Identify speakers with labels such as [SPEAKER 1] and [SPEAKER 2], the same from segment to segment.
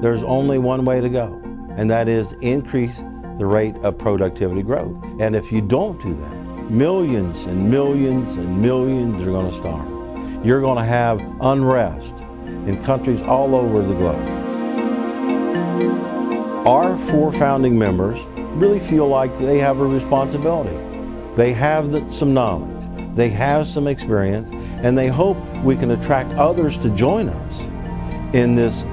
[SPEAKER 1] There's only one way to go, and that is increase the rate of productivity growth. And if you don't do that, millions and millions and millions are going to starve. You're going to have unrest in countries all over the globe. Our four founding members really feel like they have a responsibility. They have some knowledge, they have some experience, and they hope we can attract others to join us in this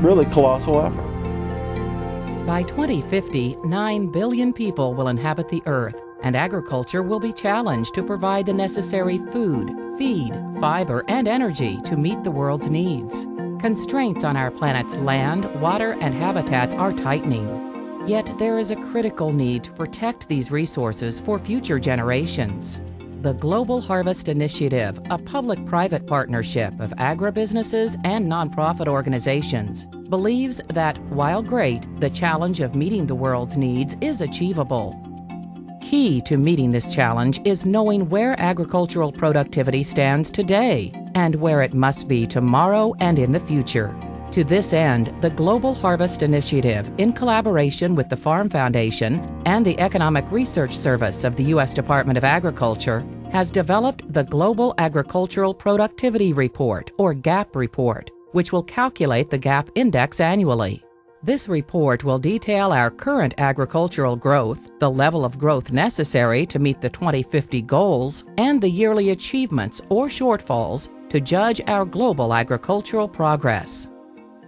[SPEAKER 1] really colossal effort.
[SPEAKER 2] By 2050, 9 billion people will inhabit the Earth, and agriculture will be challenged to provide the necessary food, feed, fiber, and energy to meet the world's needs. Constraints on our planet's land, water, and habitats are tightening. Yet there is a critical need to protect these resources for future generations. The Global Harvest Initiative, a public-private partnership of agribusinesses and nonprofit organizations, believes that, while great, the challenge of meeting the world's needs is achievable. Key to meeting this challenge is knowing where agricultural productivity stands today and where it must be tomorrow and in the future. To this end, the Global Harvest Initiative, in collaboration with the Farm Foundation and the Economic Research Service of the U.S. Department of Agriculture, has developed the Global Agricultural Productivity Report, or GAP report, which will calculate the GAP index annually. This report will detail our current agricultural growth, the level of growth necessary to meet the 2050 goals, and the yearly achievements or shortfalls to judge our global agricultural progress.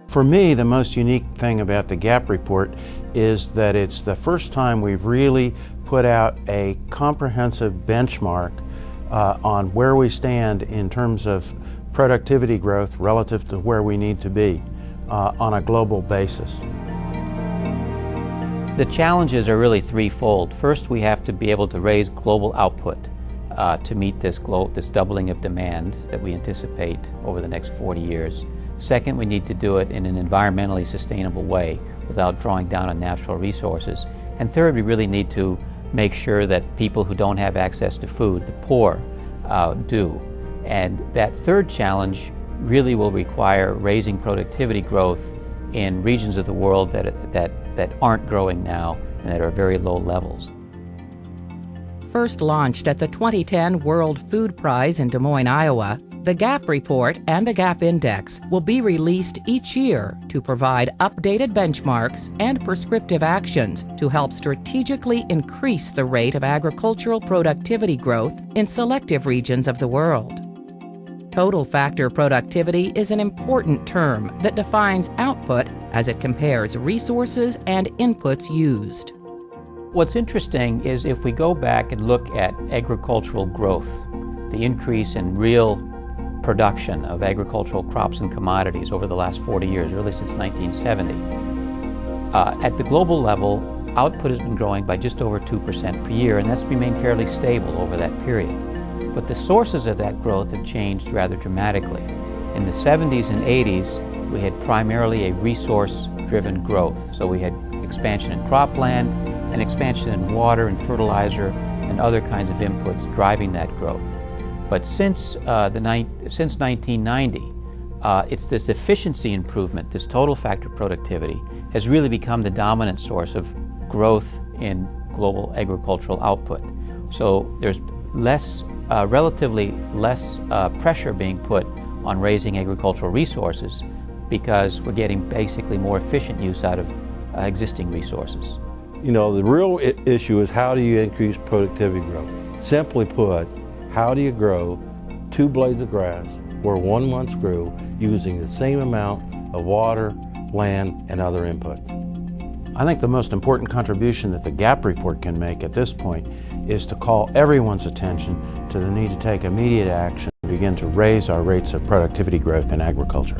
[SPEAKER 3] For me, the most unique thing about the GAP report is that it's the first time we've really put out a comprehensive benchmark on where we stand in terms of productivity growth relative to where we need to be on a global basis.
[SPEAKER 4] The challenges are really threefold. First, we have to be able to raise global output to meet this doubling of demand that we anticipate over the next 40 years. Second, we need to do it in an environmentally sustainable way without drawing down on natural resources. And third, we really need to make sure that people who don't have access to food, the poor, do. And that third challenge really will require raising productivity growth in regions of the world that aren't growing now and that are very low levels.
[SPEAKER 2] First launched at the 2010 World Food Prize in Des Moines, Iowa, the GAP report and the GAP index will be released each year to provide updated benchmarks and prescriptive actions to help strategically increase the rate of agricultural productivity growth in selective regions of the world. Total factor productivity is an important term that defines output as it compares resources and inputs used.
[SPEAKER 4] What's interesting is if we go back and look at agricultural growth, the increase in real production of agricultural crops and commodities over the last 40 years, really since 1970. At the global level, output has been growing by just over 2% per year, and that's remained fairly stable over that period. But the sources of that growth have changed rather dramatically. In the 70s and 80s, we had primarily a resource-driven growth. So we had expansion in cropland and expansion in water and fertilizer and other kinds of inputs driving that growth. But since 1990, it's this efficiency improvement, this total factor productivity, has really become the dominant source of growth in global agricultural output. So there's relatively less pressure being put on raising agricultural resources because we're getting basically more efficient use out of existing resources.
[SPEAKER 1] You know, the real issue is how do you increase productivity growth? Simply put, how do you grow 2 blades of grass where one once grew using the same amount of water, land, and other inputs?
[SPEAKER 3] I think the most important contribution that the GAP report can make at this point is to call everyone's attention to the need to take immediate action to begin to raise our rates of productivity growth in agriculture.